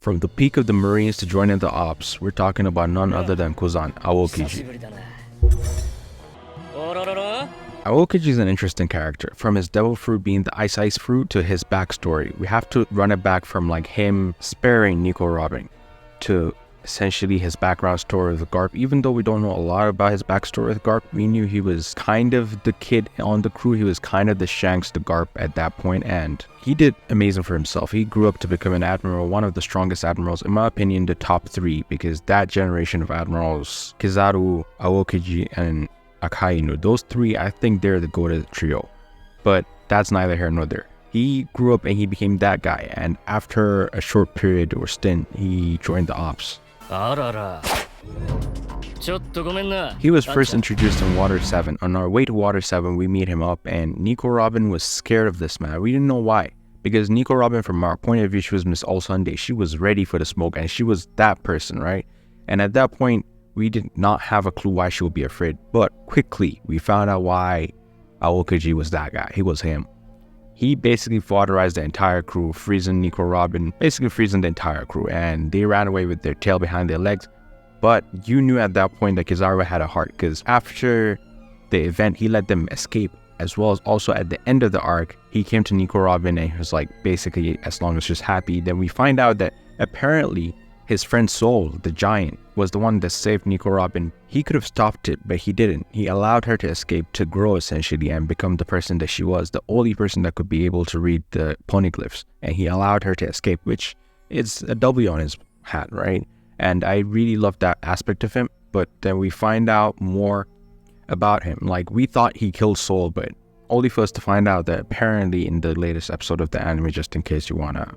From the peak of the Marines to joining the Ops, we're talking about none other than Kuzan, Aokiji. Aokiji is an interesting character. From his devil fruit being the ice fruit to his backstory, we have to run it back from like him sparing Nico Robin to essentially his background story with Garp. Even though we don't know a lot about his backstory with Garp, we knew he was kind of the kid on the crew. He was kind of the Shanks to Garp at that point, and he did amazing for himself. He grew up to become an admiral, one of the strongest admirals, in my opinion, the top three, because that generation of admirals, Kizaru, Aokiji, and Akainu, those three, I think they're the goated trio. But that's neither here nor there. He grew up and he became that guy, and after a short period or stint, he joined the Ops. He was first introduced in Water 7. On our way to Water 7, we meet him up, and Nico Robin was scared of this man. We didn't know why. Because Nico Robin, from our point of view, she was Miss All Sunday. She was ready for the smoke, and she was that person, right? And at that point, we did not have a clue why she would be afraid. But quickly, we found out why Aokiji was that guy. He was him. He basically vaporized the entire crew, freezing Nico Robin, basically freezing the entire crew, and they ran away with their tail behind their legs. But you knew at that point that Kizaru had a heart, because after the event, he let them escape, as well as also at the end of the arc, he came to Nico Robin and he was like, basically, as long as she's happy. Then we find out that apparently his friend Soul, the giant, was the one that saved Nico Robin. He could have stopped it, but he didn't. He allowed her to escape, to grow essentially, and become the person that she was, the only person that could be able to read the poneglyphs. And he allowed her to escape, which is a W on his hat, right? And I really love that aspect of him. But then we find out more about him. Like, we thought he killed Soul, but only for us to find out that apparently in the latest episode of the anime, just in case you wanna,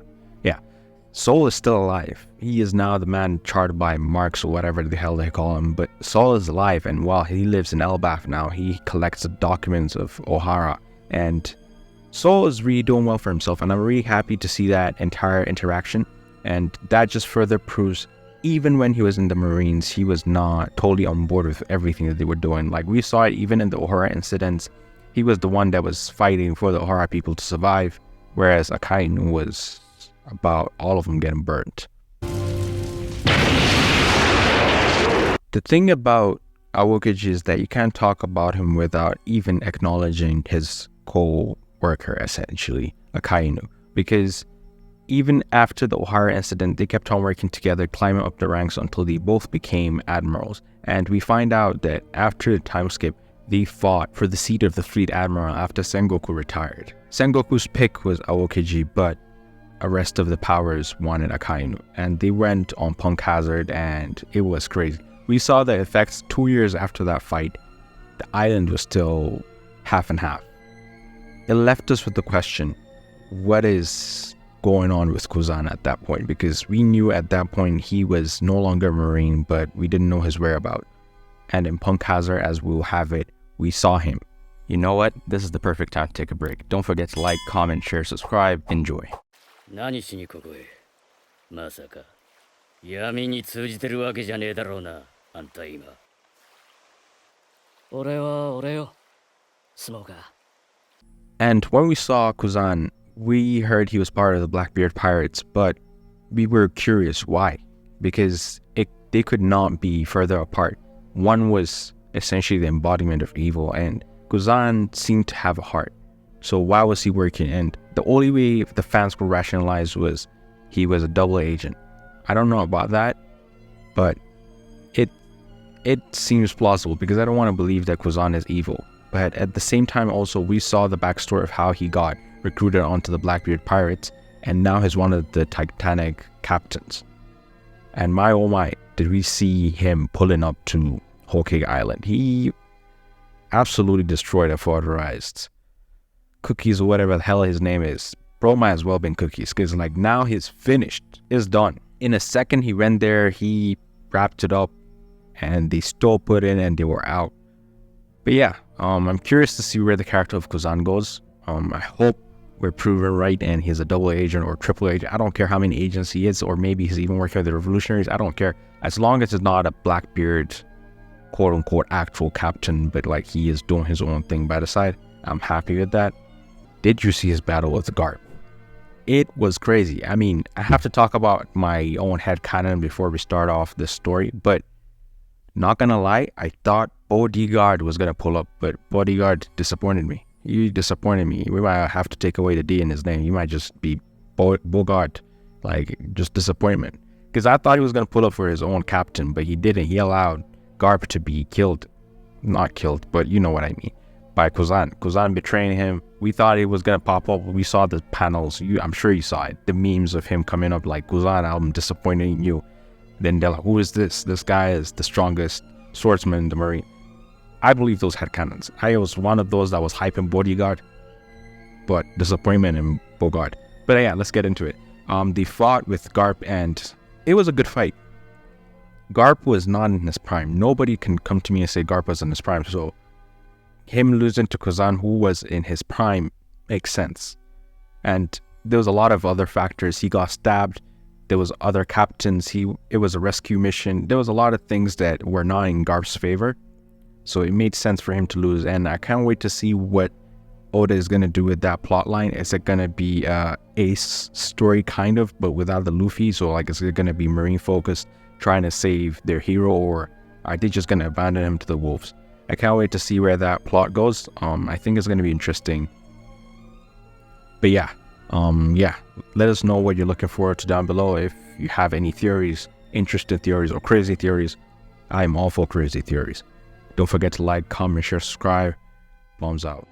Soul is still alive. He is now the man charted by Marks or whatever the hell they call him. But Soul is alive, and while he lives in Elbaf now, he collects the documents of Ohara. And Soul is really doing well for himself, and I'm really happy to see that entire interaction. And that just further proves, even when he was in the Marines, he was not totally on board with everything that they were doing. Like, we saw it even in the Ohara incidents. He was the one that was fighting for the Ohara people to survive, whereas Akainu was about all of them getting burnt. The thing about Aokiji is that you can't talk about him without even acknowledging his co-worker, essentially, Akainu, because even after the Ohara incident, they kept on working together, climbing up the ranks until they both became admirals. And we find out that after the time skip, they fought for the seat of the fleet admiral after Sengoku retired. Sengoku's pick was Aokiji, but the rest of the powers wanted Akainu, and they went on Punk Hazard, and it was crazy. We saw the effects 2 years after that fight. The island was still half and half. It left us with the question, what is going on with Kuzan at that point? Because we knew at that point he was no longer a Marine, but we didn't know his whereabouts. And in Punk Hazard, as we'll have it, we saw him. You know what? This is the perfect time to take a break. Don't forget to like, comment, share, subscribe. Enjoy. 何しにここへまさか闇に通じてるわけじゃねえだろうなあんた今俺は俺よスモーカー And when we saw Kuzan, we heard he was part of the Blackbeard Pirates, but we were curious why, because they could not be further apart. One was essentially the embodiment of evil, and Kuzan seemed to have a heart. So why was he working? And the only way the fans could rationalize was he was a double agent. I don't know about that, but it seems plausible, because I don't want to believe that Kuzan is evil. But at the same time also, we saw the backstory of how he got recruited onto the Blackbeard Pirates, and now he's one of the Titanic captains. And my oh my, did we see him pulling up to Wholecake Island. He absolutely destroyed and vaporized Cookies or whatever the hell his name is. Bro might as well been Cookies, because like now he's finished. It's done. In a second he went there, he wrapped it up, and they still put in and they were out. But yeah, I'm curious to see where the character of Kuzan goes. I hope we're proven right and he's a double agent or triple agent. I don't care how many agents he is, or maybe he's even working with the revolutionaries. I don't care. As long as it's not a Blackbeard, quote unquote, actual captain, but like he is doing his own thing by the side, I'm happy with that. Did you see his battle with Garp? It was crazy. I mean, I have to talk about my own headcanon before we start off this story, but not gonna lie, I thought Bodyguard was gonna pull up, but Bodyguard disappointed me. He disappointed me. We might have to take away the D in his name. He might just be Bogart, like just disappointment. Because I thought he was gonna pull up for his own captain, but he didn't. He allowed Garp to be killed. Not killed, but you know what I mean. By Kuzan. Kuzan betraying him. We thought he was gonna pop up. We saw the panels. I'm sure you saw it. The memes of him coming up like, Kuzan, I'm disappointing you. Then they're like, who is this? This guy is the strongest swordsman in the Marine. I believe those had cannons. I was one of those that was hyping Bodyguard, but disappointment in Bogart. But yeah, let's get into it. They fought with Garp, and it was a good fight. Garp was not in his prime. Nobody can come to me and say Garp was in his prime. So him losing to Kuzan, who was in his prime, makes sense. And there was a lot of other factors. He got stabbed. There was other captains. It was a rescue mission. There was a lot of things that were not in Garp's favor. So it made sense for him to lose. And I can't wait to see what Oda is going to do with that plot line. Is it going to be Ace story kind of, but without the Luffy? So like, is it going to be Marine focused, trying to save their hero, or are they just going to abandon him to the wolves? I can't wait to see where that plot goes. I think it's going to be interesting. But yeah, let us know what you're looking forward to down below. If you have any theories, interesting theories, or crazy theories, I'm all for crazy theories. Don't forget to like, comment, share, subscribe. Thumbs out.